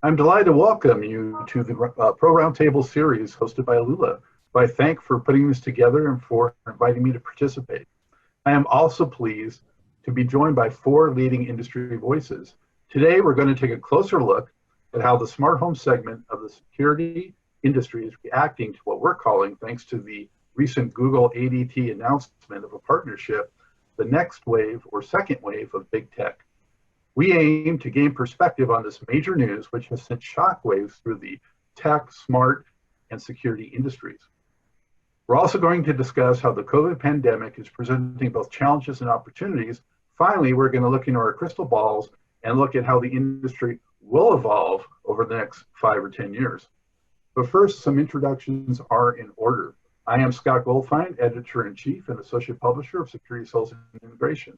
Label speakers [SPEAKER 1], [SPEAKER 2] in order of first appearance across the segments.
[SPEAKER 1] I'm delighted to welcome you to the Pro Roundtable series hosted by Alula, who I thank for putting this together and for inviting me to participate. I am also pleased to be joined by four leading industry voices. Today, we're going to take a closer look at how the smart home segment of the security industry is reacting to what we're calling, thanks to the recent Google ADT announcement of a partnership, the next wave or second wave of big tech. We aim to gain perspective on this major news, which has sent shockwaves through the tech, smart, and security industries. We're also going to discuss how the COVID pandemic is presenting both challenges and opportunities. Finally, we're going to look into our crystal balls and look at how the industry will evolve over the next 5 or 10 years. But first, some introductions are in order. I am Scott Goldfein, Editor-in-Chief and Associate Publisher of Security Sales and Integration.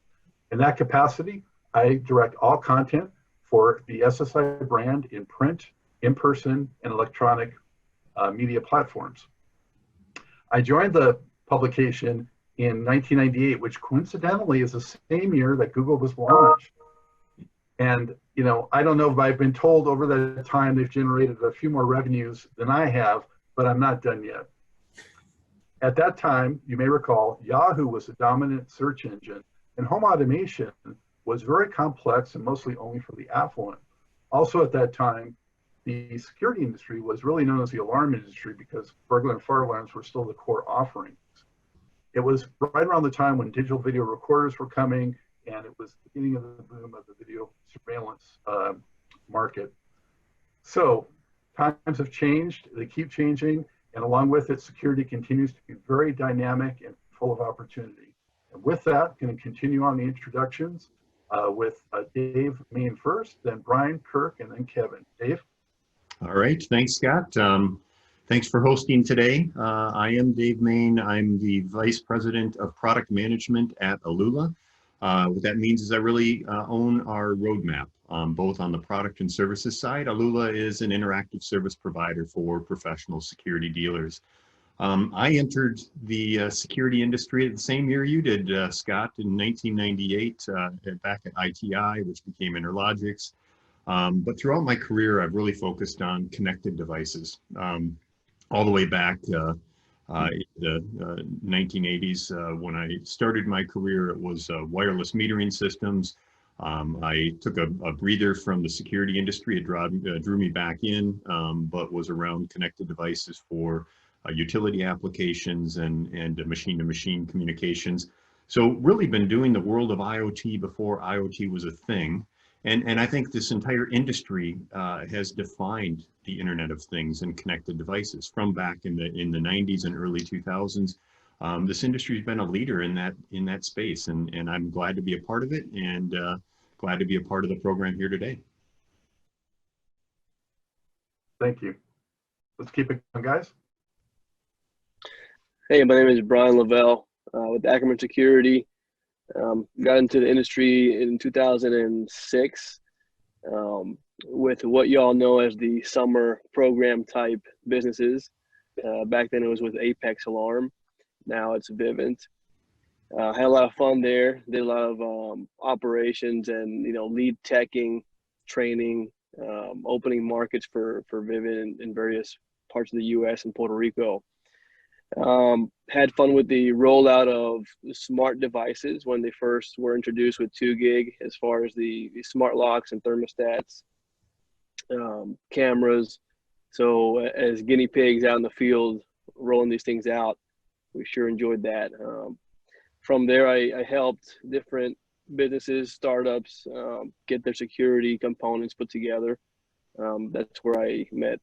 [SPEAKER 1] In that capacity, I direct all content for the SSI brand in print, in-person, and electronic media platforms. I joined the publication in 1998, which coincidentally is the same year that Google was launched. And I don't know if I've been told over that time they've generated a few more revenues than I have, but I'm not done yet. At that time, you may recall, Yahoo was the dominant search engine, and home automation was very complex and mostly only for the affluent. Also at that time, the security industry was really known as the alarm industry because burglar and fire alarms were still the core offerings. It was right around the time when digital video recorders were coming, and it was the beginning of the boom of the video surveillance market. So times have changed, they keep changing, and along with it, security continues to be very dynamic and full of opportunity. And with that, I'm going to continue on the introductions. With Dave Main first, then Brian, Kirk, and then Kevin. Dave?
[SPEAKER 2] All right, thanks, Scott. Thanks for hosting today. I am Dave Main. I'm the Vice President of Product Management at Alula. What that means is I really own our roadmap, both on the product and services side. Alula is an interactive service provider for professional security dealers. I entered the security industry the same year you did, Scott, in 1998, back at ITI, which became Interlogics. But throughout my career, I've really focused on connected devices. All the way back in the 1980s, when I started my career, it was wireless metering systems. I took a breather from the security industry. It drew me back in, but was around connected devices for utility applications and machine-to-machine communications. So really been doing the world of IoT before IoT was a thing. And I think this entire industry has defined the Internet of Things and connected devices from back in the 90s and early 2000s. This industry has been a leader in that space, and I'm glad to be a part of it, and glad to be a part of the program here today.
[SPEAKER 1] Thank you. Let's keep it going, guys.
[SPEAKER 3] Hey, my name is Brian Lavelle with Ackerman Security. Got into the industry in 2006 with what y'all know as the summer program type businesses. Back then it was with Apex Alarm. Now it's Vivint. Had a lot of fun there. Did a lot of operations and lead teching, training, opening markets for Vivint in various parts of the U.S. and Puerto Rico. Had fun with the rollout of smart devices when they first were introduced with 2 gig, as far as the smart locks and thermostats, cameras. So as guinea pigs out in the field rolling these things out, we sure enjoyed that. From there, I helped different businesses, startups, get their security components put together. That's where I met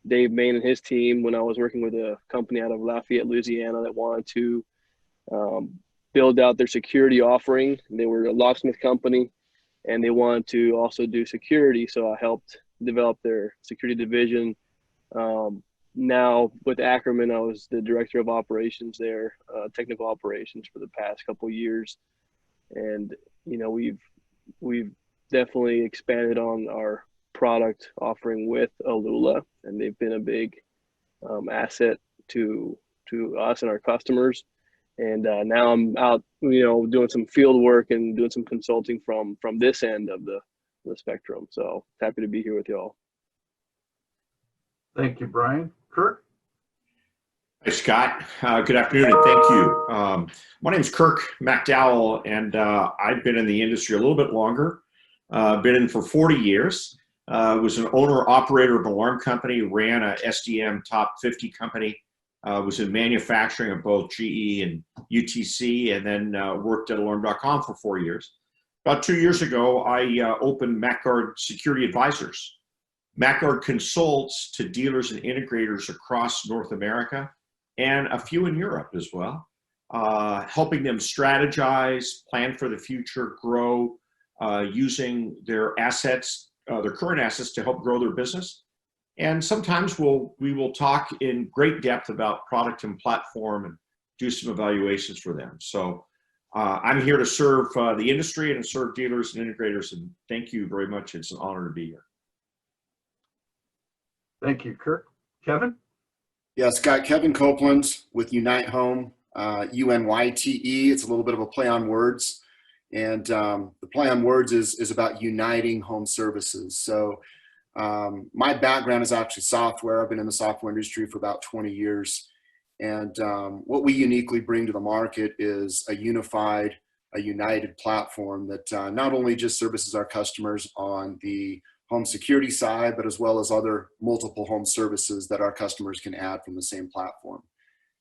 [SPEAKER 3] Dave Main and his team when I was working with a company out of Lafayette, Louisiana that wanted to build out their security offering. They were a locksmith company and they wanted to also do security. So I helped develop their security division. Now with Ackerman, I was the director of operations there, technical operations for the past couple of years. And, we've definitely expanded on our product offering with Alula, and they've been a big asset to us and our customers. And now I'm out, doing some field work and doing some consulting from this end of the spectrum. So happy to be here with y'all.
[SPEAKER 1] Thank you, Brian. Kirk?
[SPEAKER 4] Hi, Scott. Good afternoon, and thank you. My name is Kirk McDowell, and I've been in the industry a little bit longer. Been in for 40 years. Was an owner-operator of an alarm company, ran a SDM top 50 company, was in manufacturing of both GE and UTC, and then worked at alarm.com for 4 years. About 2 years ago, I opened MacGuard Security Advisors. MacGuard consults to dealers and integrators across North America and a few in Europe as well, helping them strategize, plan for the future, grow, using their assets, their current assets to help grow their business. And sometimes we will talk in great depth about product and platform and do some evaluations for them. So I'm here to serve the industry and to serve dealers and integrators, and thank you very much. It's an honor to be here.
[SPEAKER 1] Thank you, Kirk. Kevin?
[SPEAKER 5] Yeah, Scott, Kevin Copeland with Unite Home, UNYTE. It's a little bit of a play on words. And the play on words is about uniting home services. So my background is actually software. I've been in the software industry for about 20 years. And what we uniquely bring to the market is a unified, a united platform that not only just services our customers on the home security side, but as well as other multiple home services that our customers can add from the same platform.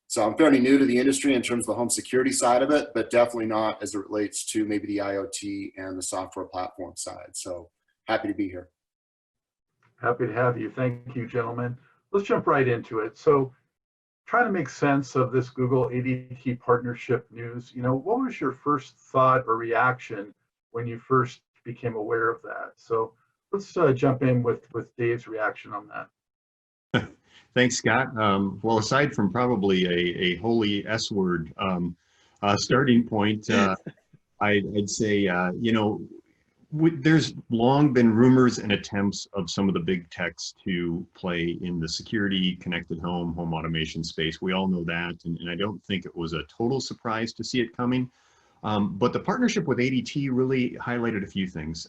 [SPEAKER 5] So I'm fairly new to the industry in terms of the home security side of it, but definitely not as it relates to maybe the IoT and the software platform side. So happy to be here.
[SPEAKER 1] Happy to have you. Thank you, gentlemen. Let's jump right into it. So trying to make sense of this Google ADT partnership news, what was your first thought or reaction when you first became aware of that? So let's jump in with Dave's reaction on that.
[SPEAKER 2] Thanks, Scott. Well, aside from probably a holy S word starting point, I'd say, there's long been rumors and attempts of some of the big techs to play in the security, connected home, home automation space. We all know that, and I don't think it was a total surprise to see it coming. But the partnership with ADT really highlighted a few things.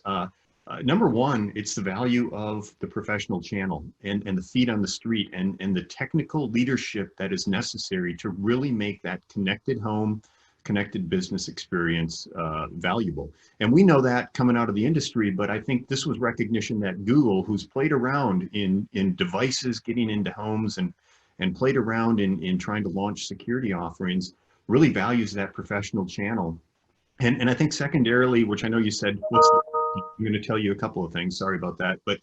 [SPEAKER 2] Number one, it's the value of the professional channel and the feet on the street and the technical leadership that is necessary to really make that connected home, connected business experience valuable. And we know that coming out of the industry, but I think this was recognition that Google, who's played around in devices, getting into homes and played around in trying to launch security offerings, really values that professional channel. And I think secondarily, which I know you said, I'm going to tell you a couple of things. Sorry about that. But,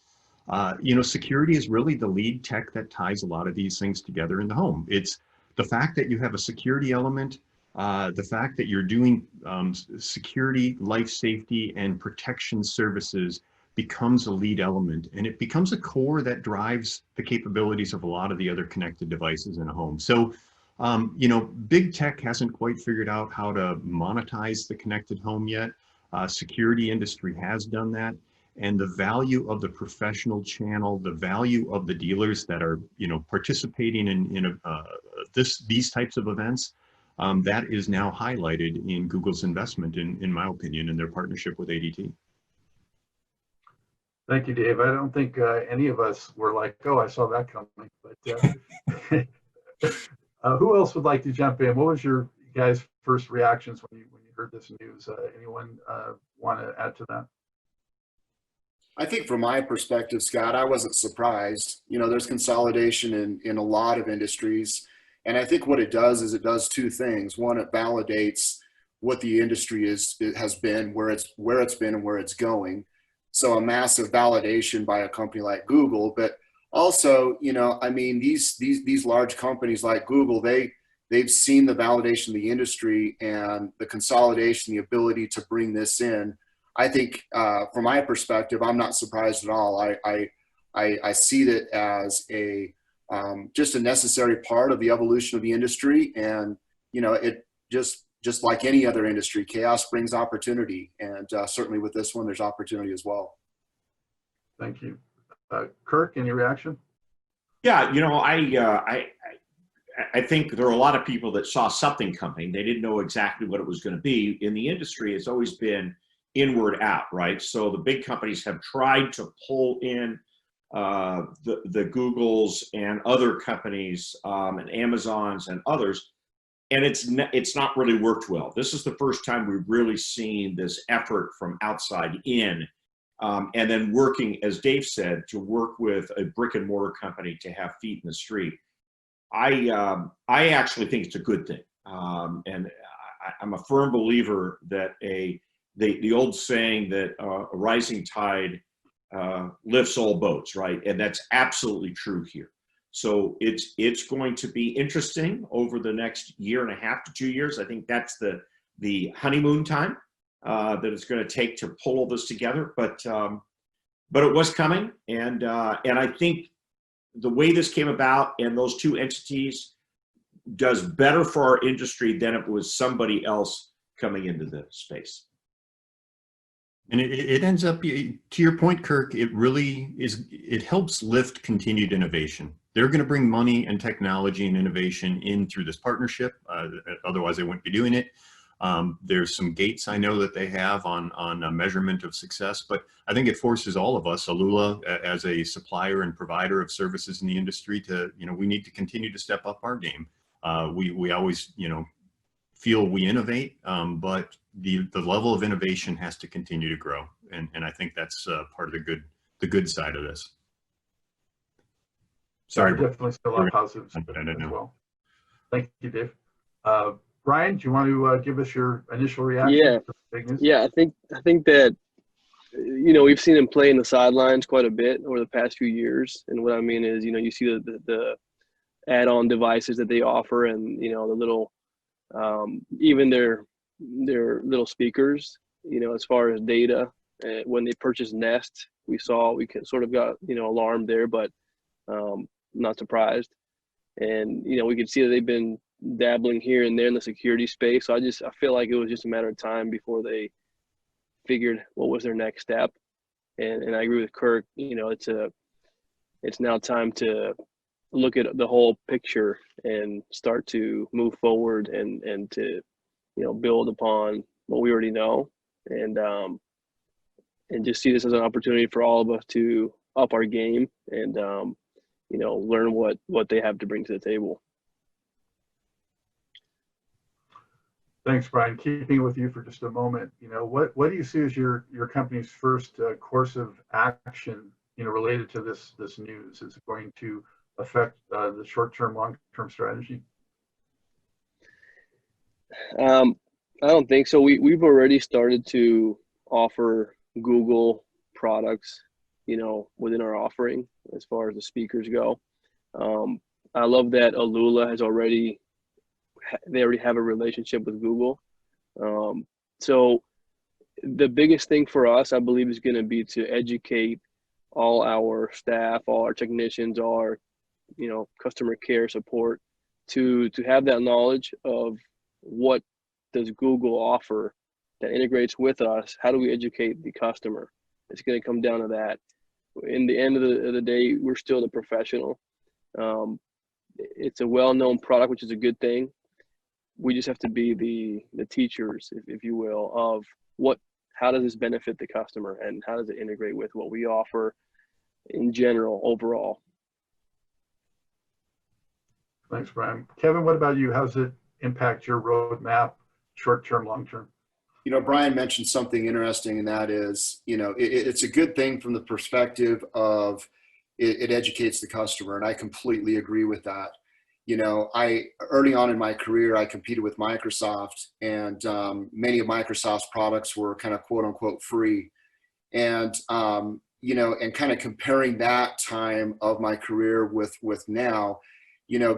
[SPEAKER 2] security is really the lead tech that ties a lot of these things together in the home. It's the fact that you have a security element, the fact that you're doing security, life safety, and protection services becomes a lead element. And it becomes a core that drives the capabilities of a lot of the other connected devices in a home. So, big tech hasn't quite figured out how to monetize the connected home yet. Security industry has done that, and the value of the professional channel, the value of the dealers that are, participating in these types of events, that is now highlighted in Google's investment, in my opinion, in their partnership with ADT.
[SPEAKER 1] Thank you, Dave. I don't think any of us were like, oh, I saw that coming. But who else would like to jump in? What was your guys' first reactions when you heard this news? Anyone want to add to that?
[SPEAKER 5] I think from my perspective, Scott, I wasn't surprised. There's consolidation in a lot of industries. And I think what it does is it does two things. One, it validates what the industry has been, where it's been and where it's going. So a massive validation by a company like Google, but also, these large companies like Google, they've seen the validation of the industry and the consolidation, the ability to bring this in. I think from my perspective, I'm not surprised at all. I see it as just a necessary part of the evolution of the industry. And, it just like any other industry, chaos brings opportunity. And certainly with this one, there's opportunity as well.
[SPEAKER 1] Thank you. Kirk, any reaction?
[SPEAKER 4] Yeah, I think there are a lot of people that saw something coming. They didn't know exactly what it was going to be. In the industry, it's always been inward out, right? So the big companies have tried to pull in the Googles and other companies and Amazons and others, and it's not really worked well. This is the first time we've really seen this effort from outside in, and then working, as Dave said, to work with a brick and mortar company to have feet in the street. I actually think it's a good thing, and I'm a firm believer that the old saying that a rising tide lifts all boats, right? And that's absolutely true here. So it's going to be interesting over the next 1.5 to 2 years. I think that's the honeymoon time that it's going to take to pull all this together. But it was coming, and I think the way this came about and those two entities does better for our industry than if it was somebody else coming into the space.
[SPEAKER 2] And it ends up, to your point, Kirk, it really is, it helps lift continued innovation. They're going to bring money and technology and innovation in through this partnership. Otherwise, they wouldn't be doing it. There's some gates I know that they have on a measurement of success, but I think it forces all of us, Alula, as a supplier and provider of services in the industry, to, we need to continue to step up our game. We always, feel we innovate, but the level of innovation has to continue to grow, and I think that's part of the good side of this. Sorry,
[SPEAKER 1] definitely still a lot of positives as well. Thank you, Dave. Brian, do you want to give us your initial reaction to the big news?
[SPEAKER 3] Yeah, I think that we've seen him play in the sidelines quite a bit over the past few years, and what I mean is you see the add-on devices that they offer, and the little even their little speakers, as far as data. When they purchased Nest, we sort of got alarmed there, but not surprised. And we could see that they've been dabbling here and there in the security space. So I feel like it was just a matter of time before they figured what was their next step. And I agree with Kirk. It's now time to look at the whole picture and start to move forward and to build upon what we already know, and just see this as an opportunity for all of us to up our game and learn what they have to bring to the table.
[SPEAKER 1] Thanks, Brian. Keeping with you for just a moment, what do you see as your company's first course of action related to this news? Is it going to affect the short-term, long-term strategy?
[SPEAKER 3] I don't think so. We've already started to offer Google products, within our offering as far as the speakers go. I love that Alula they already have a relationship with Google. So the biggest thing for us, I believe, is going to be to educate all our staff, all our technicians, all our customer care support to have that knowledge of what does Google offer that integrates with us. How do we educate the customer? It's going to come down to that. In the end of the day, we're still the professional. It's a well-known product, which is a good thing. We just have to be the teachers, if you will, of how does this benefit the customer and how does it integrate with what we offer in general overall.
[SPEAKER 1] Thanks, Brian. Kevin, what about you? How does it impact your roadmap, short-term, long-term?
[SPEAKER 5] Brian mentioned something interesting, and that is, it's a good thing from the perspective of it educates the customer, and I completely agree with that. Early on in my career, I competed with Microsoft, and many of Microsoft's products were kind of quote unquote free. And, and kind of comparing that time of my career with now,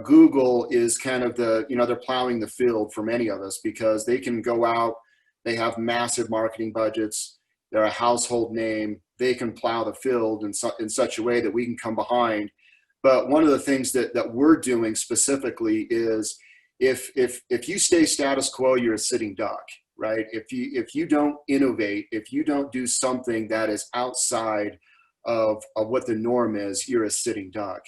[SPEAKER 5] Google is kind of they're plowing the field for many of us because they can go out, they have massive marketing budgets, they're a household name, they can plow the field in such a way that we can come behind. But one of the things that we're doing specifically is if you stay status quo, you're a sitting duck, right? If you don't innovate, if you don't do something that is outside of what the norm is, you're a sitting duck.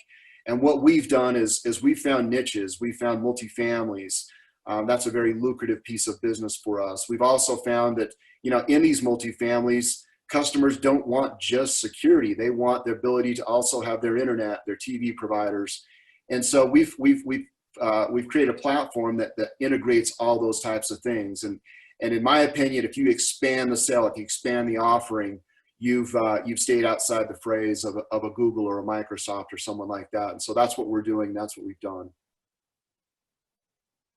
[SPEAKER 5] And what we've done is we found niches, we found multifamilies. That's a very lucrative piece of business for us. We've also found that, in these multifamilies, customers don't want just security. They want the ability to also have their internet, their TV providers. And so we've created a platform that integrates all those types of things. And in my opinion, if you expand the sale, if you expand the offering, you've stayed outside the phrase of a Google or a Microsoft or someone like that. And so that's what we're doing. That's what we've done.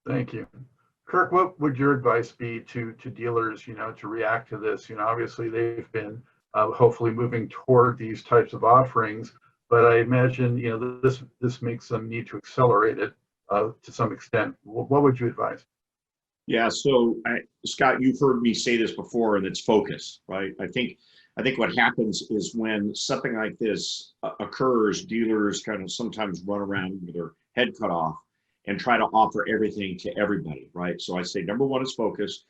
[SPEAKER 1] Thank you. Kirk, what would your advice be to dealers, to react to this? Obviously they've been hopefully moving toward these types of offerings, but I imagine, this makes them need to accelerate it to some extent. What would you advise?
[SPEAKER 4] Yeah, so Scott, you've heard me say this before, and it's focus, right? I think what happens is when something like this occurs, dealers kind of sometimes run around with their head cut off and try to offer everything to everybody, right? So I say number one is focus,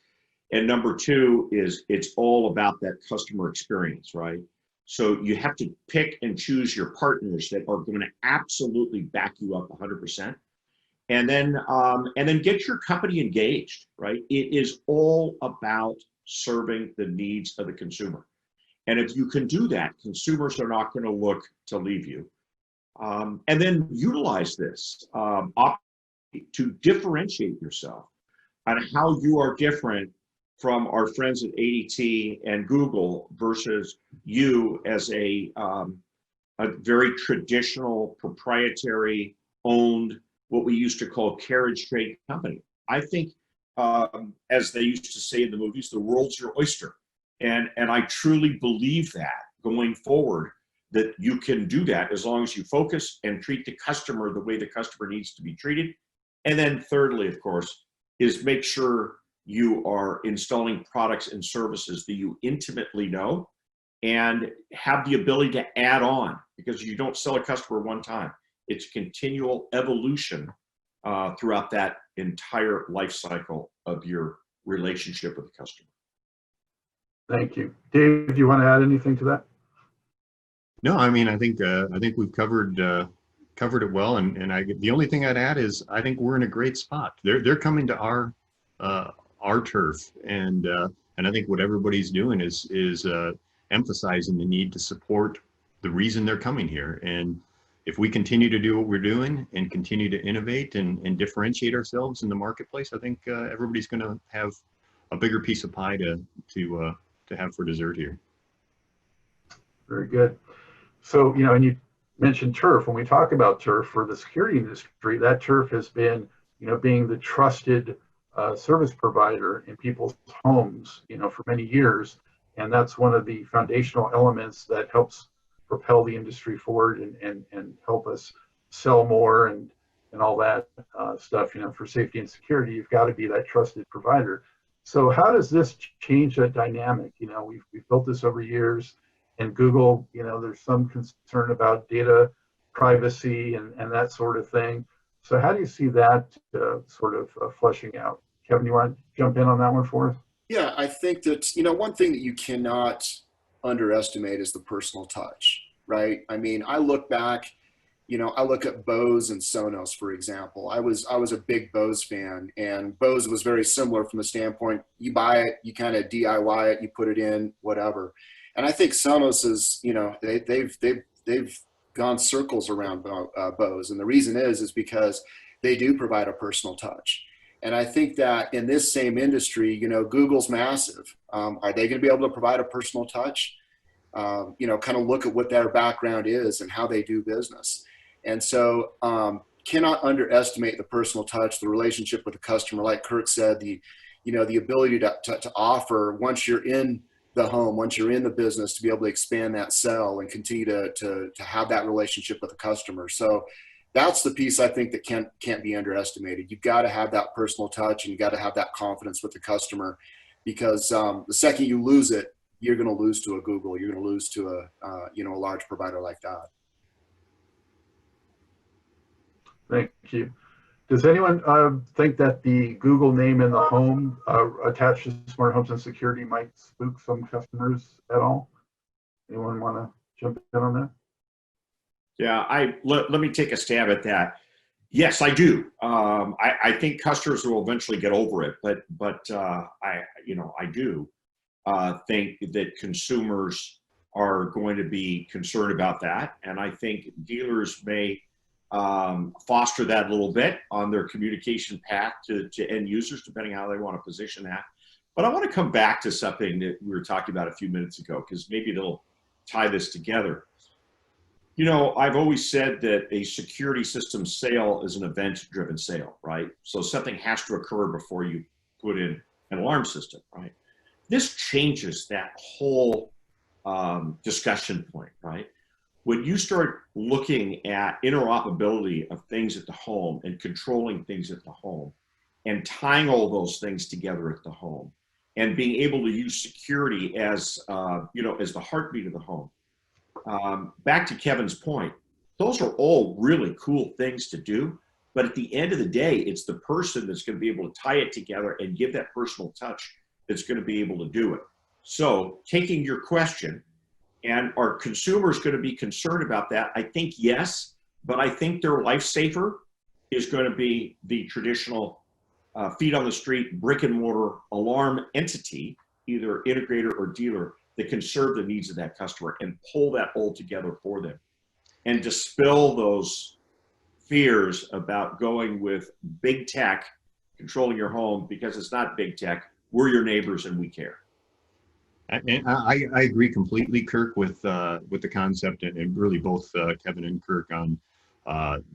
[SPEAKER 4] and number two is it's all about that customer experience, right? So you have to pick and choose your partners that are going to absolutely back you up 100%. And then get your company engaged, right? It is all about serving the needs of the consumer. And if you can do that, consumers are not going to look to leave you. And then utilize this to differentiate yourself on how you are different from our friends at ADT and Google versus you as a very traditional, proprietary, owned, what we used to call carriage trade company. I think, as they used to say in the movies, the world's your oyster. And I truly believe that going forward, that you can do that as long as you focus and treat the customer the way the customer needs to be treated. And then thirdly, of course, is make sure you are installing products and services that you intimately know and have the ability to add on, because you don't sell a customer one time. It's continual evolution throughout that entire life cycle of your relationship with the customer.
[SPEAKER 1] Thank you. Dave, do you want to add anything to that?
[SPEAKER 2] No, I mean, I think we've covered it well, and the only thing I'd add is I think we're in a great spot. They're coming to our turf, and I think what everybody's doing is emphasizing the need to support the reason they're coming here. And if we continue to do what we're doing and continue to innovate and differentiate ourselves in the marketplace, I think everybody's going to have a bigger piece of pie to have for dessert here.
[SPEAKER 1] Very good. So, and you mentioned turf. When we talk about turf for the security industry, that turf has been, being the trusted service provider in people's homes, for many years. And that's one of the foundational elements that helps propel the industry forward and help us sell more and all that stuff. For safety and security, you've got to be that trusted provider. So how does this change that dynamic? We've built this over years. And Google, there's some concern about data privacy and that sort of thing. So how do you see that sort of fleshing out? Kevin, you want to jump in on that one for us?
[SPEAKER 5] Yeah, I think that, one thing that you cannot underestimate is the personal touch, right? I mean, I look back, I look at Bose and Sonos, for example. I was a big Bose fan, and Bose was very similar from the standpoint, you buy it, you kind of DIY it, you put it in, whatever. And I think Sonos is, they've gone circles around Bose, and the reason is because they do provide a personal touch. And I think that in this same industry, Google's massive. Are they going to be able to provide a personal touch? Kind of look at what their background is and how they do business. And so cannot underestimate the personal touch, the relationship with the customer. Like Kirk said, the ability to offer once you're in the home, once you're in the business, to be able to expand that sell and continue to have that relationship with the customer. So that's the piece I think that can't be underestimated. You've got to have that personal touch, and you got to have that confidence with the customer, because the second you lose it, you're going to lose to a Google. You're going to lose to a large provider like that.
[SPEAKER 1] Thank you. Does anyone think that the Google name in the home attached to smart homes and security might spook some customers at all? Anyone want to jump in on that?
[SPEAKER 4] Yeah, let me take a stab at that. Yes, I do. I think customers will eventually get over it, but I do. think that consumers are going to be concerned about that. And I think dealers may foster that a little bit on their communication path to end users, depending on how they want to position that. But I want to come back to something that we were talking about a few minutes ago, because maybe it'll tie this together. You know, I've always said that a security system sale is an event-driven sale, right? So something has to occur before you put in an alarm system, right? This changes that whole discussion point, right? When you start looking at interoperability of things at the home and controlling things at the home and tying all those things together at the home and being able to use security as, you know, as the heartbeat of the home. Back to Kevin's point, those are all really cool things to do, but at the end of the day, it's the person that's going to be able to tie it together and give that personal touch that's going to be able to do it. So taking your question, and are consumers going to be concerned about that? I think yes, but I think their lifesaver is going to be the traditional feet on the street, brick and mortar alarm entity, either integrator or dealer, that can serve the needs of that customer and pull that all together for them and dispel those fears about going with big tech controlling your home, because it's not big tech. We're your neighbors and we care.
[SPEAKER 2] And I agree completely, Kirk, with the concept, and really both Kevin and Kirk on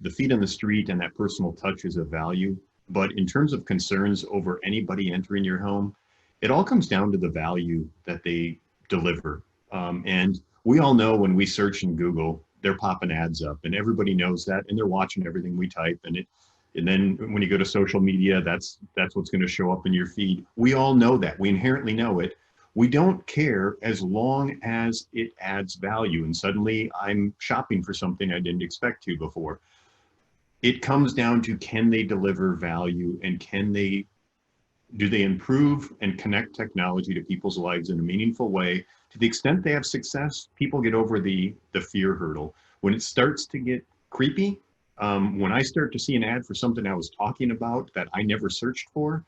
[SPEAKER 2] the feet on the street and that personal touch is of value. But in terms of concerns over anybody entering your home, it all comes down to the value that they deliver. And we all know when we search in Google, they're popping ads up, and everybody knows that, and they're watching everything we type. And then when you go to social media, that's what's going to show up in your feed. We all know that. We inherently know it. We don't care as long as it adds value, and suddenly I'm shopping for something I didn't expect to before. It comes down to, can they deliver value, and do they improve and connect technology to people's lives in a meaningful way? To the extent they have success, people get over the fear hurdle. When it starts to get creepy, when I start to see an ad for something I was talking about that I never searched for,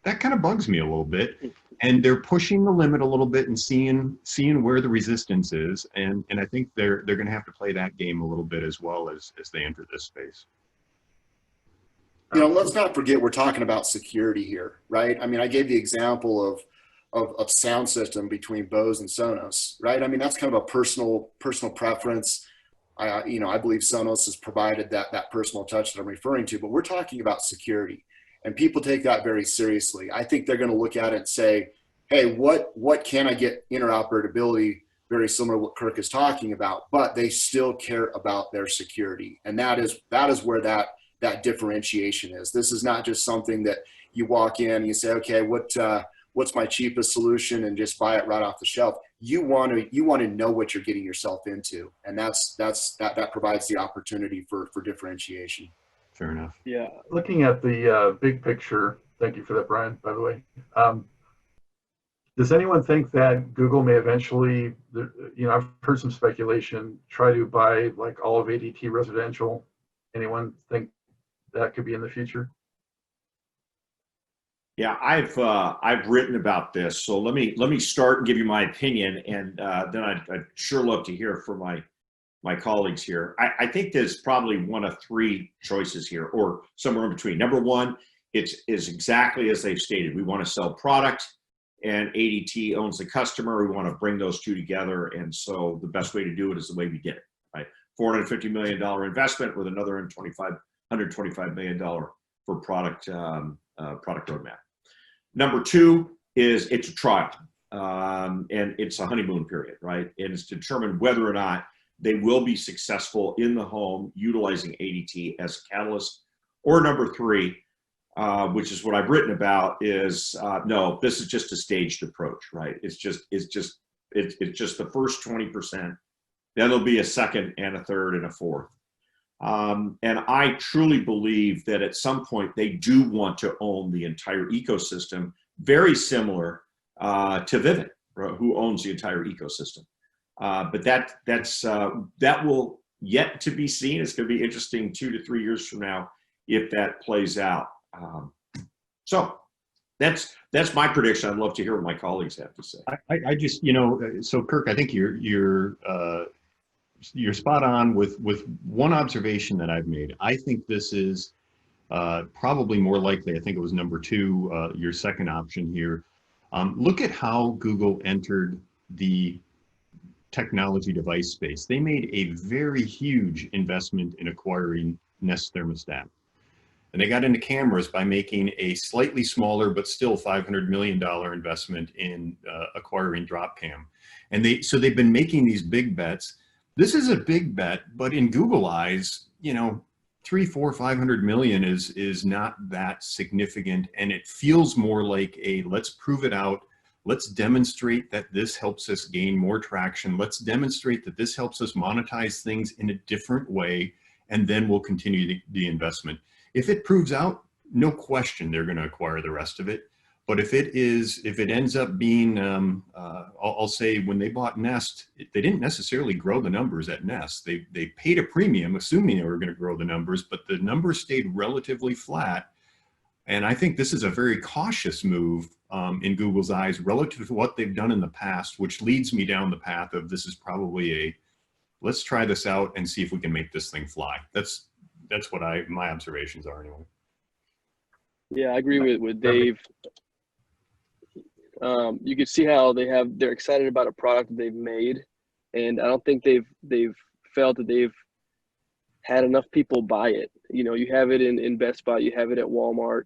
[SPEAKER 2] that kind of bugs me a little bit. And they're pushing the limit a little bit and seeing where the resistance is. And I think they're going to have to play that game a little bit as well as they enter this space.
[SPEAKER 5] You know, let's not forget we're talking about security here, right? I mean, I gave the example of sound system between Bose and Sonos, right? I mean, that's kind of a personal preference. I believe Sonos has provided that personal touch that I'm referring to, but we're talking about security. And people take that very seriously. I think they're going to look at it and say, hey, what can I get interoperability, very similar to what Kirk is talking about, but they still care about their security. And that is where that differentiation is. This is not just something that you walk in and you say, okay, what's my cheapest solution, and just buy it right off the shelf. You want to know what you're getting yourself into. And that provides the opportunity for differentiation.
[SPEAKER 2] Fair enough.
[SPEAKER 3] Yeah.
[SPEAKER 1] Looking at the big picture, thank you for that, Brian, by the way. Does anyone think that Google may eventually, I've heard some speculation, try to buy like all of ADT residential? Anyone think that could be in the future?
[SPEAKER 4] Yeah, I've written about this, so let me start and give you my opinion, and then I'd sure love to hear from my colleagues here. I think there's probably one of three choices here, or somewhere in between. Number one, it is exactly as they've stated. We want to sell product, and ADT owns the customer. We want to bring those two together, and so the best way to do it is the way we did it, right? $450 million investment with another $125 million for product roadmap. Number two is it's a trial, and it's a honeymoon period, right? And it's to determine whether or not they will be successful in the home utilizing ADT as a catalyst. Or number three, which is what I've written about, is no, this is just a staged approach, right? It's just the first 20%. Then there'll be a second and a third and a fourth. And I truly believe that at some point they do want to own the entire ecosystem, very similar to Vivint, who owns the entire ecosystem. But that will yet to be seen. It's going to be interesting 2 to 3 years from now if that plays out. So That's my prediction. I'd love to hear what my colleagues have to say.
[SPEAKER 2] I just, you know, so Kirk, I think you're spot on with one observation that I've made. I think this is probably more likely. I think it was number two, your second option here. Look at how Google entered the technology device space. They made a very huge investment in acquiring Nest Thermostat. And they got into cameras by making a slightly smaller, but still $500 million investment in acquiring Dropcam. And so they've been making these big bets. This is a big bet, but in Google eyes, you know, 300, 400, 500 million is not that significant. And it feels more like a, let's prove it out. Let's demonstrate that this helps us gain more traction. Let's demonstrate that this helps us monetize things in a different way. And then we'll continue the investment. If it proves out, no question, they're going to acquire the rest of it. But if it ends up being, I'll say when they bought Nest, they didn't necessarily grow the numbers at Nest. They paid a premium, assuming they were going to grow the numbers, but the numbers stayed relatively flat. And I think this is a very cautious move in Google's eyes relative to what they've done in the past, which leads me down the path of this is probably a, let's try this out and see if we can make this thing fly. That's what my observations are anyway.
[SPEAKER 3] Yeah, I agree with Dave. You can see how they're excited about a product that they've made, and I don't think they've felt that they've had enough people buy it. You know, you have it in Best Buy, you have it at Walmart.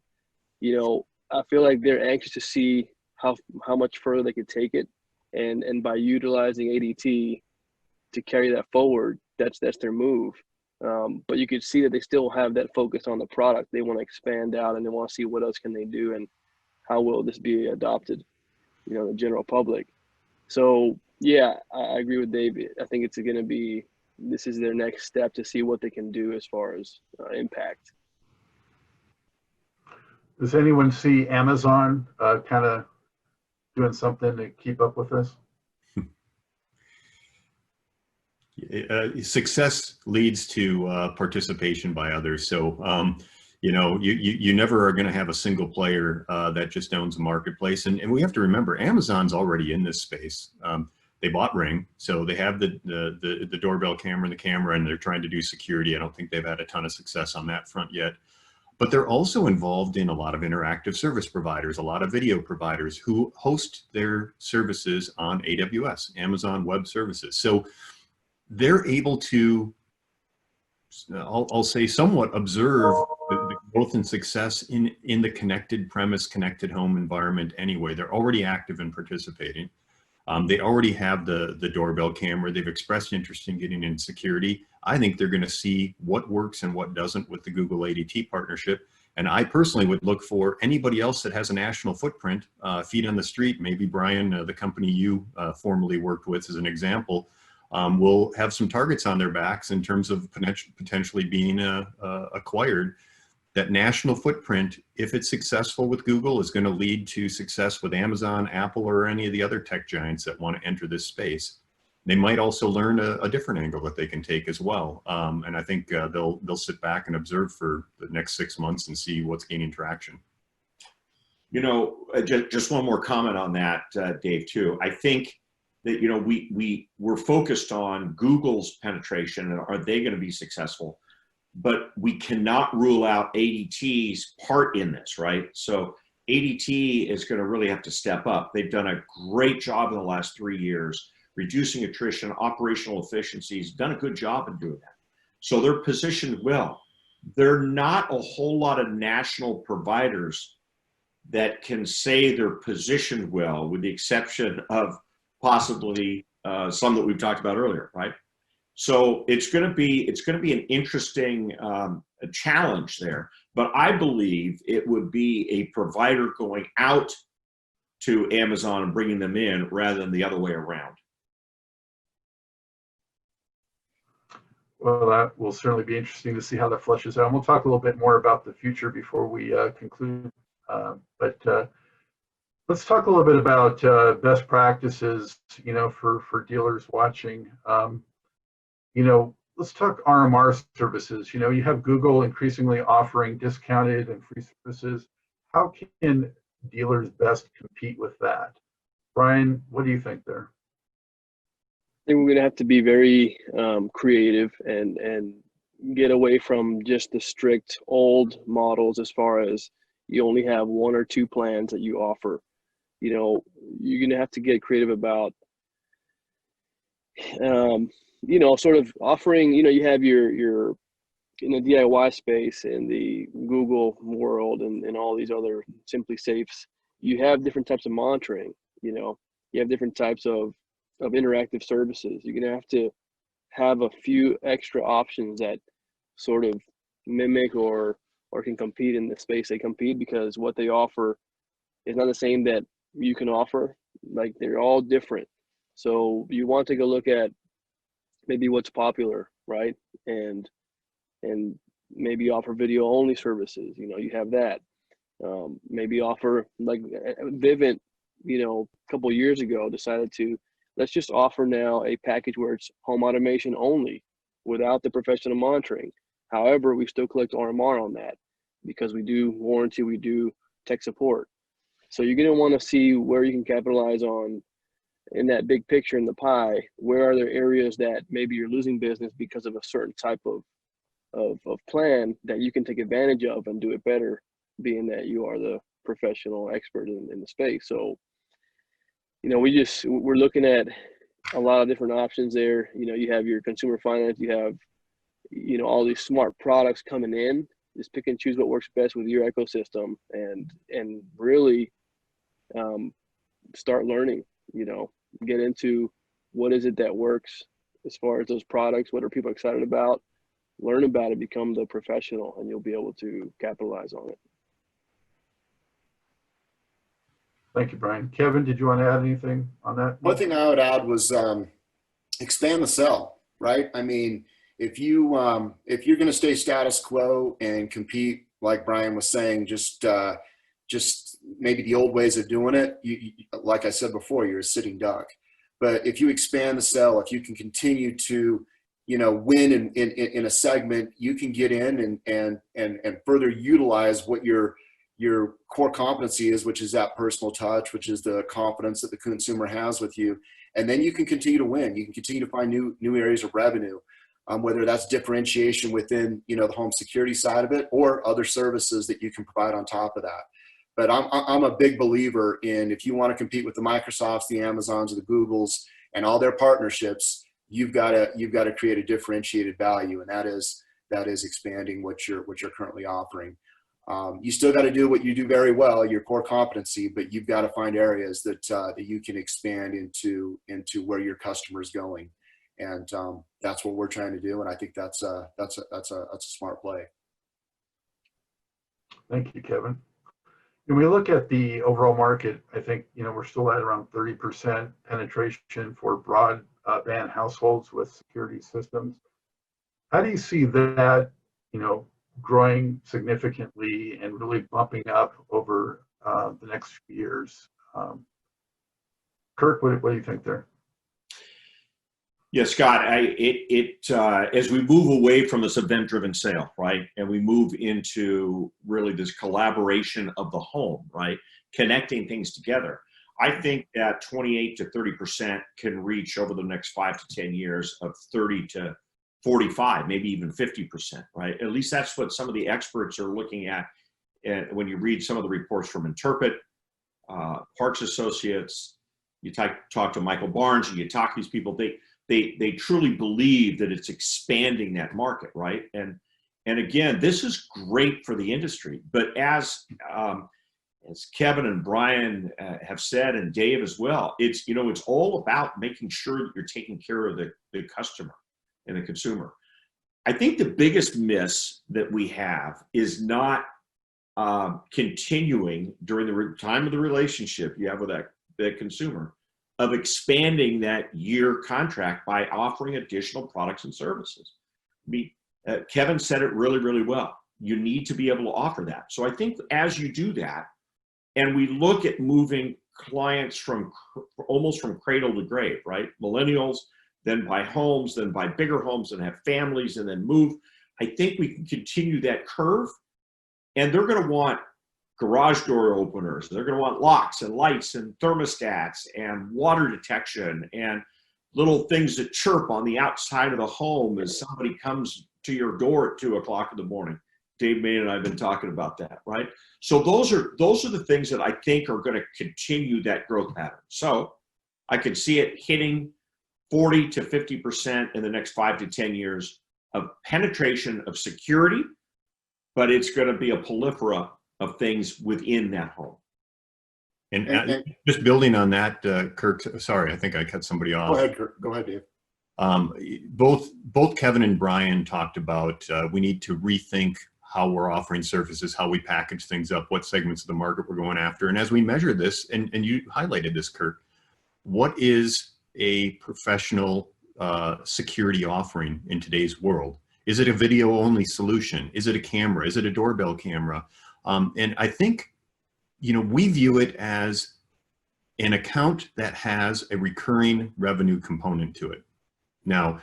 [SPEAKER 3] You know, I feel like they're anxious to see how much further they could take it, and by utilizing ADT to carry that forward, that's their move. But you could see that they still have that focus on the product. They want to expand out, and they want to see what else can they do and how will this be adopted, you know, the general public. So yeah, I agree with Dave. I think it's going to be, this is their next step to see what they can do as far as impact.
[SPEAKER 1] Does anyone see Amazon kind of doing something to keep up with this?
[SPEAKER 2] Success leads to participation by others. So, you know, you never are going to have a single player that just owns a marketplace. And we have to remember, Amazon's already in this space. They bought Ring, so they have the doorbell camera and the camera, and they're trying to do security. I don't think they've had a ton of success on that front yet. But they're also involved in a lot of interactive service providers, a lot of video providers who host their services on AWS, Amazon Web Services. So they're able to, I'll say, somewhat observe the growth and success in the connected premise, connected home environment anyway. They're already active and participating. They already have the doorbell camera. They've expressed interest in getting in security. I think they're going to see what works and what doesn't with the Google ADT partnership. And I personally would look for anybody else that has a national footprint, feet on the street. Maybe Brian, the company you formerly worked with as an example, will have some targets on their backs in terms of potentially being acquired. That national footprint, if it's successful with Google, is going to lead to success with Amazon, Apple, or any of the other tech giants that want to enter this space. They might also learn a different angle that they can take as well. And I think they'll sit back and observe for the next 6 months and see what's gaining traction.
[SPEAKER 4] You know, just one more comment on that, Dave, too. I think that, you know, we're focused on Google's penetration and are they going to be successful? But we cannot rule out ADT's part in this, right? So ADT is going to really have to step up. They've done a great job in the last 3 years, reducing attrition, operational efficiencies, done a good job in doing that. So they're positioned well. There are not a whole lot of national providers that can say they're positioned well, with the exception of possibly some that we've talked about earlier, right? So it's going to be an interesting challenge there. But I believe it would be a provider going out to Amazon and bringing them in rather than the other way around.
[SPEAKER 1] Well, that will certainly be interesting to see how that fleshes out. And we'll talk a little bit more about the future before we conclude. But let's talk a little bit about best practices, you know, for dealers watching. You know, let's talk RMR services. You know, you have Google increasingly offering discounted and free services. How can dealers best compete with that? Brian, what do you think there?
[SPEAKER 3] I think we're going to have to be very creative and get away from just the strict old models as far as you only have one or two plans that you offer. You know, you're going to have to get creative about, you know, sort of offering, you know, you have your in the DIY space in the Google world and all these other Simply Safes, you have different types of monitoring, you know, you have different types of interactive services. You're going to have to have a few extra options that sort of mimic or can compete in the space they compete, because what they offer is not the same that you can offer. Like, they're all different. So you want to take a look at maybe what's popular, right? And maybe offer video only services. You know, you have that. Maybe offer, like Vivint, you know, a couple of years ago decided to, let's just offer now a package where it's home automation only without the professional monitoring. However, we still collect RMR on that because we do warranty, we do tech support. So you're going to want to see where you can capitalize on in that big picture in the pie. Where are there areas that maybe you're losing business because of a certain type of plan that you can take advantage of and do it better, being that you are the professional expert in the space. So, you know, we're looking at a lot of different options there. You know, you have your consumer finance, you have, you know, all these smart products coming in. Just pick and choose what works best with your ecosystem and really start learning, you know, get into what is it that works as far as those products, what are people excited about, learn about it, become the professional, and you'll be able to capitalize on it.
[SPEAKER 1] Thank you, Brian. Kevin, did you want to add anything on that?
[SPEAKER 5] One thing I would add was expand the sell, right? I mean, if you're going to stay status quo and compete, like Brian was saying, just maybe the old ways of doing it, you, like I said before, you're a sitting duck. But if you expand the sell, if you can continue to, you know, win in a segment, you can get in and further utilize what your core competency is, which is that personal touch, which is the confidence that the consumer has with you. And then you can continue to win. You can continue to find new areas of revenue, whether that's differentiation within, you know, the home security side of it or other services that you can provide on top of that. But I'm a big believer in, if you want to compete with the Microsofts, the Amazons, or the Googles and all their partnerships, you've got to create a differentiated value, and that is expanding what you're currently offering. You still got to do what you do very well, your core competency, but you've got to find areas that you can expand into where your customer's going, and that's what we're trying to do. And I think that's a smart play.
[SPEAKER 1] Thank you, Kevin. When we look at the overall market, I think, you know, we're still at around 30% penetration for broadband households with security systems. How do you see that, you know, growing significantly and really bumping up over the next few years? Kirk, what do you think there?
[SPEAKER 4] Yeah, Scott, as we move away from this event-driven sale, right, and we move into really this collaboration of the home, right, connecting things together, I think that 28 to 30% can reach over the next 5 to 10 years of 30 to 45, maybe even 50%, right? At least that's what some of the experts are looking at. And when you read some of the reports from Interpret, Parks Associates, you talk to Michael Barnes, and you talk to these people, they truly believe that it's expanding that market, right? And again, this is great for the industry, but as Kevin and Brian have said, and Dave as well, it's all about making sure that you're taking care of the customer and the consumer. I think the biggest miss that we have is not continuing during the time of the relationship you have with that consumer, of expanding that year contract by offering additional products and services. I mean, Kevin said it really, really well. You need to be able to offer that. So I think as you do that, and we look at moving clients almost from cradle to grave, right? Millennials, then buy homes, then buy bigger homes, and have families, and then move. I think we can continue that curve, and they're going to want garage door openers. They're going to want locks and lights and thermostats and water detection and little things that chirp on the outside of the home as somebody comes to your door at 2 o'clock in the morning. Dave Main and I have been talking about that, right? So those are the things that I think are going to continue that growth pattern. So I could see it hitting 40 to 50% in the next 5 to 10 years of penetration of security, but it's going to be a proliferation of things within that home.
[SPEAKER 2] And just building on that, Kirk, sorry, I think I cut somebody off.
[SPEAKER 5] Go ahead, Kirk. Go ahead, Dave.
[SPEAKER 2] Both Kevin and Brian talked about we need to rethink how we're offering services, how we package things up, what segments of the market we're going after. And as we measure this, and you highlighted this, Kirk, what is a professional security offering in today's world? Is it a video-only solution? Is it a camera? Is it a doorbell camera? And I think, we view it as an account that has a recurring revenue component to it. Now,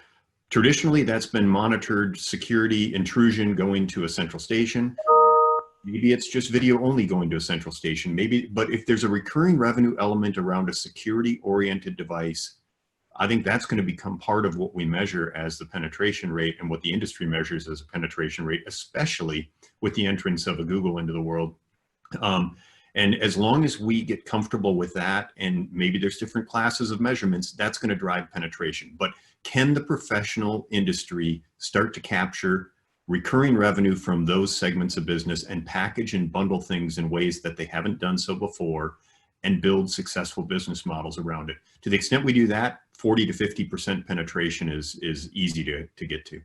[SPEAKER 2] traditionally, that's been monitored security intrusion going to a central station. Maybe it's just video only going to a central station. Maybe, but if there's a recurring revenue element around a security-oriented device, I think that's going to become part of what we measure as the penetration rate and what the industry measures as a penetration rate, especially with the entrance of a Google into the world. And as long as we get comfortable with that, and maybe there's different classes of measurements, that's going to drive penetration. But can the professional industry start to capture recurring revenue from those segments of business and package and bundle things in ways that they haven't done so before and build successful business models around it? To the extent we do that, 40 to 50% penetration is easy to get to.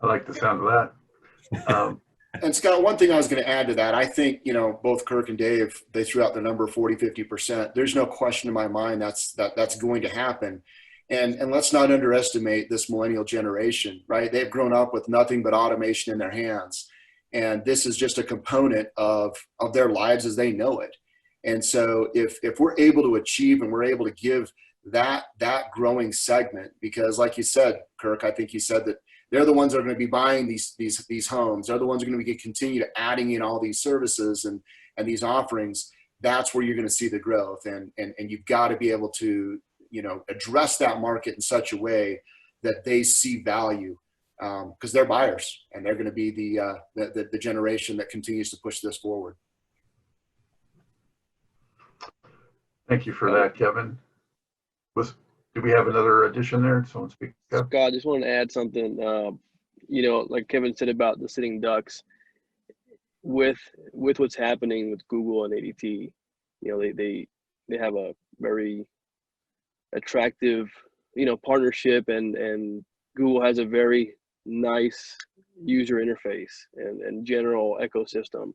[SPEAKER 1] I like the sound of that.
[SPEAKER 5] And Scott, one thing I was going to add to that, I think, both Kirk and Dave, they threw out the number 40, 50%. There's no question in my mind that's going to happen. And let's not underestimate this millennial generation, right? They've grown up with nothing but automation in their hands. And this is just a component of their lives as they know it. And so if we're able to achieve and we're able to give that growing segment, because like you said, Kirk, I think you said that they're the ones that are going to be buying these homes. They're the ones that are going to continue to adding in all these services and these offerings. That's where you're going to see the growth. And you've got to be able to, address that market in such a way that they see value, because they're buyers and they're going to be the generation that continues to push this forward.
[SPEAKER 1] Thank you for that, Kevin. Do we have another addition there? Someone speak up?
[SPEAKER 3] Scott, I just want to add something. Like Kevin said about the sitting ducks, with what's happening with Google and ADT, they have a very attractive, partnership, and Google has a very nice user interface and general ecosystem,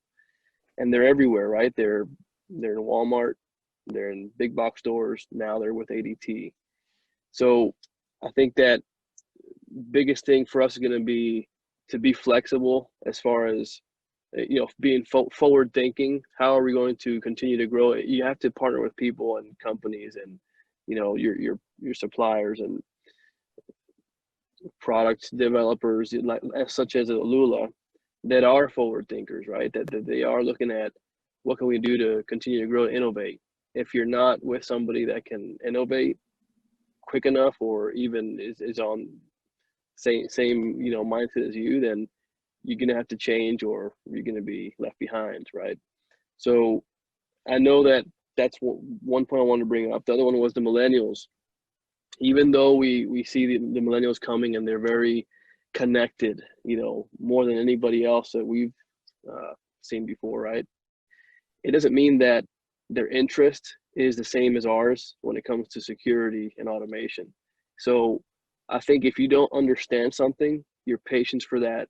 [SPEAKER 3] and they're everywhere, right? They're in Walmart, they're in big box stores, now they're with ADT. So I think that biggest thing for us is going to be to be flexible as far as, being forward thinking. How are we going to continue to grow? You have to partner with people and companies and, your suppliers and product developers such as Alula that are forward thinkers, right? That they are looking at what can we do to continue to grow and innovate. If you're not with somebody that can innovate quick enough, or even is on same mindset as you, then you're gonna have to change, or you're gonna be left behind, right? So I know that's one point I wanted to bring up. The other one was the millennials. Even though we see the millennials coming and they're very connected, more than anybody else that we've seen before, right? It doesn't mean that their interest is the same as ours when it comes to security and automation. So I think if you don't understand something, your patience for that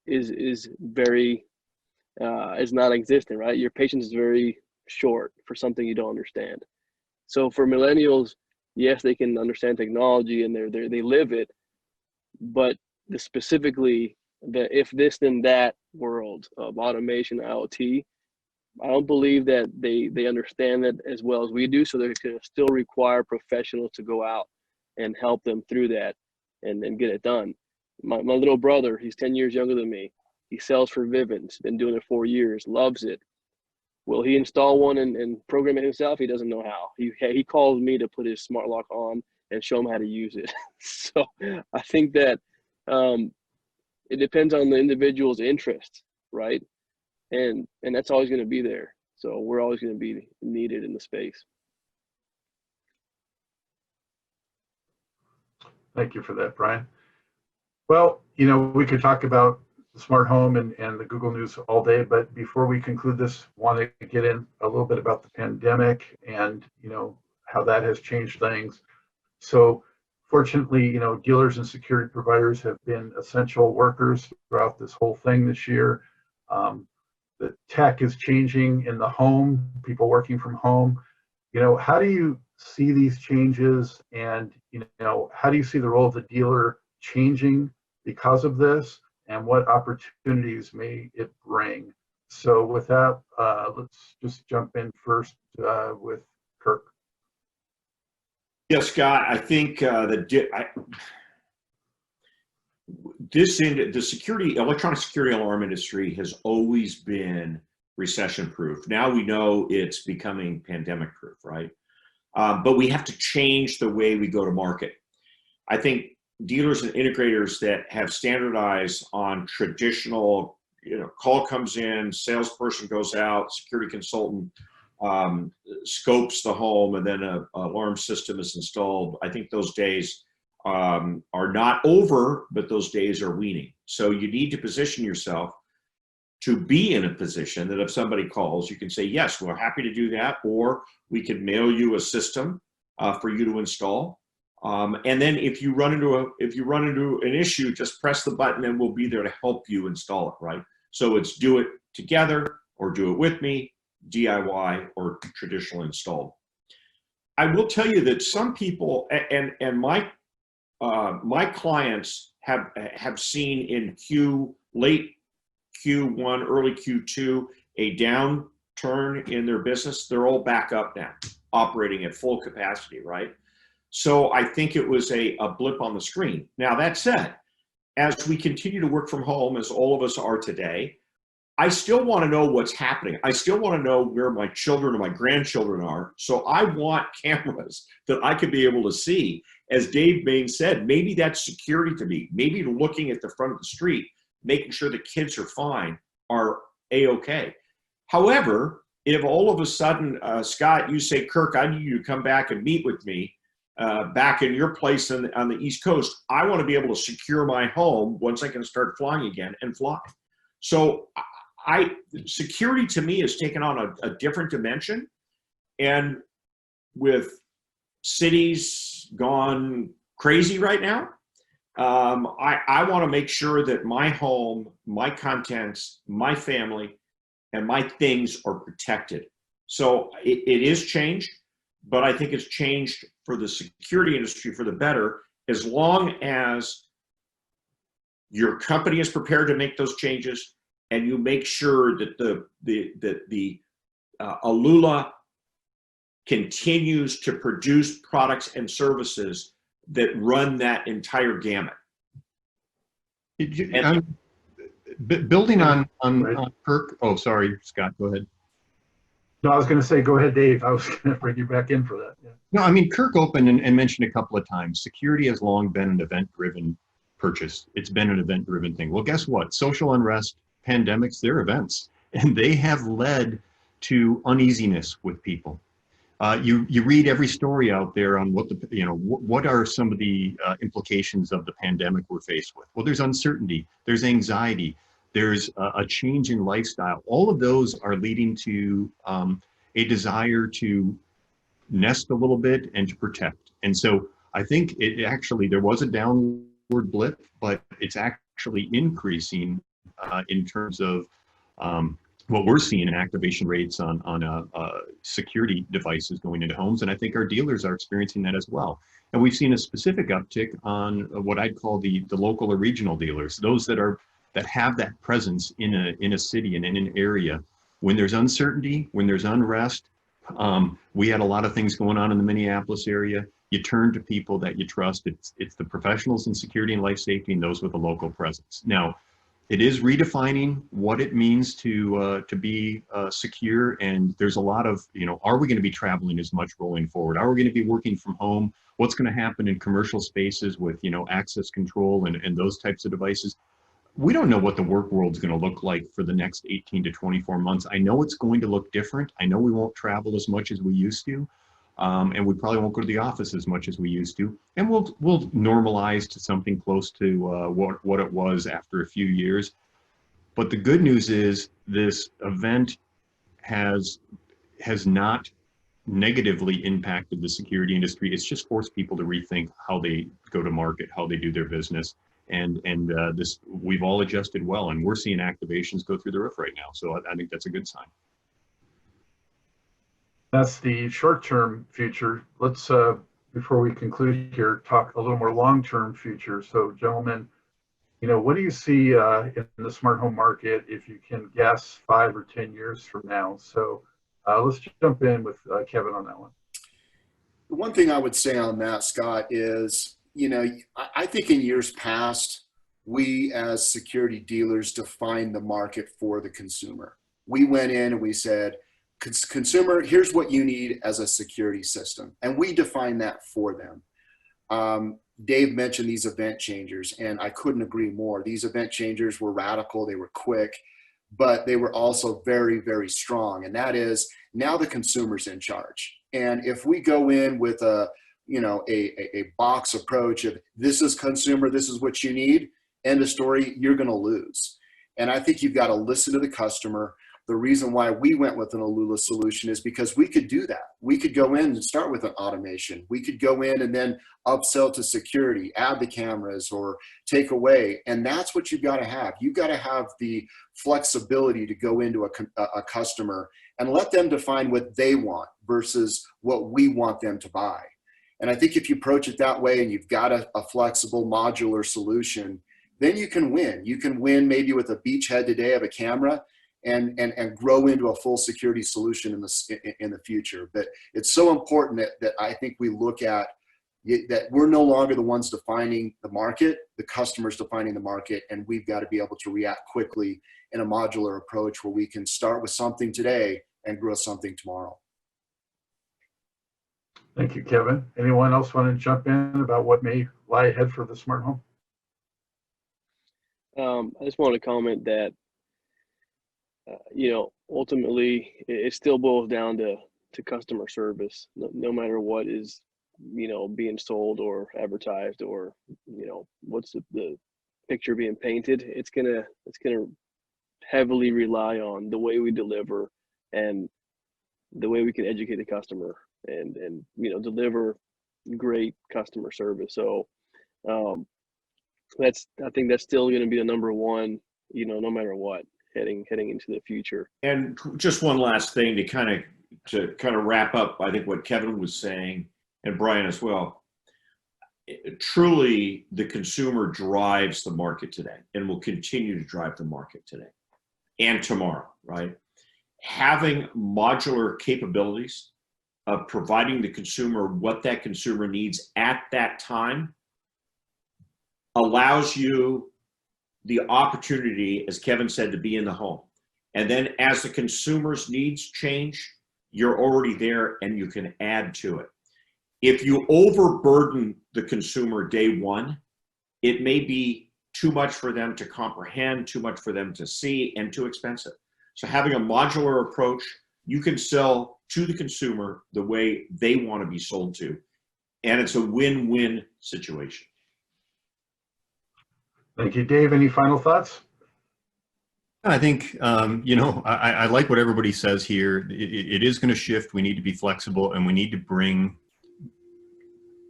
[SPEAKER 3] is very is not existent, right? Your patience is very short for something you don't understand. So for millennials, yes, they can understand technology and they live it, but specifically the if this then that world of automation, IoT, I don't believe that they understand that as well as we do. So they're going to still require professionals to go out and help them through that and get it done. My little brother, he's 10 years younger than me. He sells for Vivint, been doing it 4 years, loves it. Will he install one and program it himself? He doesn't know how. He calls me to put his smart lock on and show him how to use it. So I think that it depends on the individual's interest, right? And that's always going to be there. So we're always going to be needed in the space.
[SPEAKER 1] Thank you for that, Brian. Well, we could talk about the smart home and the Google News all day, but before we conclude this, want to get in a little bit about the pandemic and, how that has changed things. So fortunately, dealers and security providers have been essential workers throughout this whole thing this year. The tech is changing in the home, people working from home. How do you see these changes, and how do you see the role of the dealer changing because of this, and what opportunities may it bring? So with that, let's just jump in first with Kirk.
[SPEAKER 4] Yeah, Scott, I think the electronic security alarm industry has always been recession-proof. Now we know it's becoming pandemic-proof, right? But we have to change the way we go to market. I think dealers and integrators that have standardized on traditional, call comes in, salesperson goes out, security consultant scopes the home, and then an alarm system is installed. I think those days are not over, but those days are weaning. So you need to position yourself to be in a position that if somebody calls, you can say, yes, we're happy to do that, or we can mail you a system for you to install. And then if you run into an issue, just press the button and we'll be there to help you install it, right? So it's do it together or do it with me, DIY or traditional installed. I will tell you that some people and my clients have seen in late Q1, early Q2, a downturn in their business. They're all back up now, operating at full capacity, right? So I think it was a blip on the screen. Now that said, as we continue to work from home, as all of us are today, I still want to know what's happening. I still want to know where my children and my grandchildren are. So I want cameras that I could be able to see. As Dave Main said, maybe that's security to me. Maybe looking at the front of the street, making sure the kids are fine, are A-okay. However, if all of a sudden, Scott, you say, Kirk, I need you to come back and meet with me back in your place on the East Coast, I want to be able to secure my home once I can start flying again and fly. So security to me has taken on a different dimension. And with cities gone crazy right now, I want to make sure that my home, my contents, my family, and my things are protected. So it is changed, but I think it's changed for the security industry for the better, as long as your company is prepared to make those changes and you make sure that the Alula continues to produce products and services that run that entire gamut.
[SPEAKER 2] Building on Kirk, oh, sorry, Scott, go ahead.
[SPEAKER 1] No, I was going to say, go ahead, Dave. I was going to bring you back in for that. Yeah.
[SPEAKER 2] No, I mean, Kirk opened and mentioned a couple of times, security has long been an event-driven purchase. It's been an event-driven thing. Well, guess what? Social unrest, pandemics, they're events, and they have led to uneasiness with people. You read every story out there on what are some of the implications of the pandemic we're faced with. Well, there's uncertainty, there's anxiety, there's a change in lifestyle. All of those are leading to a desire to nest a little bit and to protect. And so I think there was a downward blip, but it's actually increasing in terms of what we're seeing in activation rates on security devices going into homes. And I think our dealers are experiencing that as well. And we've seen a specific uptick on what I'd call the local or regional dealers, those that have that presence in a city and in an area. When there's uncertainty, when there's unrest, we had a lot of things going on in the Minneapolis area. You turn to people that you trust. It's the professionals in security and life safety and those with a local presence. Now, it is redefining what it means to be secure. And there's a lot of, are we going to be traveling as much rolling forward? Are we going to be working from home? What's going to happen in commercial spaces with, access control and those types of devices? We don't know what the work world's going to look like for the next 18 to 24 months. I know it's going to look different. I know we won't travel as much as we used to. And we probably won't go to the office as much as we used to. And we'll normalize to something close to what it was after a few years. But the good news is this event has not negatively impacted the security industry. It's just forced people to rethink how they go to market, how they do their business. And this, we've all adjusted well, and we're seeing activations go through the roof right now. So I think that's a good sign.
[SPEAKER 1] That's the short-term future. Let's, before we conclude here, talk a little more long-term future. So gentlemen, what do you see in the smart home market if you can guess 5 or 10 years from now? So let's jump in with Kevin on that one.
[SPEAKER 5] The one thing I would say on that, Scott, is, I think in years past, we as security dealers defined the market for the consumer. We went in and we said, consumer, here's what you need as a security system. And we defined that for them. Dave mentioned these event changers, and I couldn't agree more. These event changers were radical, they were quick, but they were also very, very strong. And that is, now the consumer's in charge. And if we go in with a box approach of this is consumer, this is what you need, end of story, you're going to lose. And I think you've got to listen to the customer. The reason why we went with an Alula solution is because we could do that. We could go in and start with an automation. We could go in and then upsell to security, add the cameras or take away. And that's what you've got to have. You've got to have the flexibility to go into a customer and let them define what they want versus what we want them to buy. And I think if you approach it that way and you've got a flexible modular solution, then you can win. You can win maybe with a beachhead today of a camera and grow into a full security solution in the future. But it's so important that I think we look at that we're no longer the ones defining the market, the customer's defining the market, and we've got to be able to react quickly in a modular approach where we can start with something today and grow something tomorrow.
[SPEAKER 1] Thank you, Kevin. Anyone else want to jump in about what may lie ahead for the smart home?
[SPEAKER 3] I just want to comment that, ultimately it still boils down to customer service, no matter what is, being sold or advertised or, what's the picture being painted. It's gonna heavily rely on the way we deliver and the way we can educate the customer and deliver great customer service. So I think that's still going to be the number one, no matter what, heading into the future.
[SPEAKER 4] And just one last thing to kind of wrap up, I think what Kevin was saying, and Brian as well. Truly, the consumer drives the market today and will continue to drive the market today and tomorrow, right? Having modular capabilities of providing the consumer what that consumer needs at that time allows you the opportunity, as Kevin said, to be in the home. And then as the consumer's needs change, you're already there and you can add to it. If you overburden the consumer day one, it may be too much for them to comprehend, too much for them to see, and too expensive. So having a modular approach, you can sell to the consumer the way they want to be sold to. And it's a win-win situation.
[SPEAKER 1] Thank you, Dave. Any final thoughts?
[SPEAKER 2] I think, I like what everybody says here. It is going to shift. We need to be flexible and we need to bring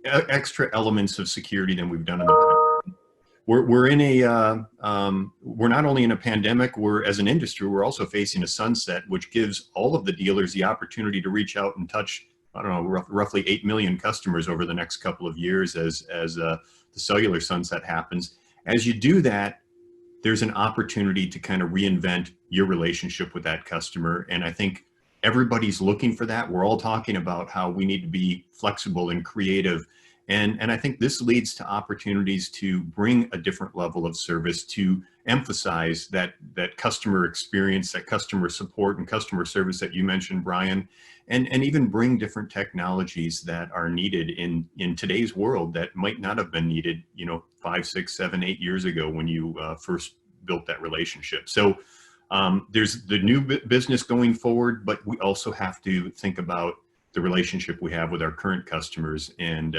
[SPEAKER 2] extra elements of security than we've done in the past. We're in we're not only in a pandemic, as an industry, we're also facing a sunset, which gives all of the dealers the opportunity to reach out and touch, roughly 8 million customers over the next couple of years as the cellular sunset happens. As you do that, there's an opportunity to kind of reinvent your relationship with that customer. And I think everybody's looking for that. We're all talking about how we need to be flexible and creative And I think this leads to opportunities to bring a different level of service, to emphasize that customer experience, that customer support and customer service that you mentioned, Brian, and even bring different technologies that are needed in today's world that might not have been needed, 5, 6, 7, 8 years ago when you first built that relationship. So there's the new business going forward, but we also have to think about the relationship we have with our current customers and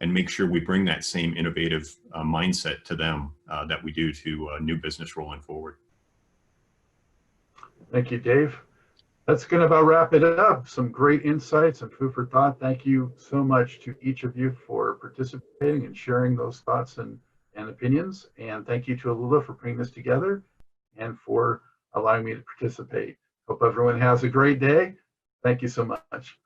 [SPEAKER 2] make sure we bring that same innovative mindset to them that we do to new business rolling forward.
[SPEAKER 1] Thank you, Dave. That's going to about wrap it up. Some great insights and food for thought. Thank you so much to each of you for participating and sharing those thoughts and opinions. And thank you to Alula for putting this together and for allowing me to participate. Hope everyone has a great day. Thank you so much.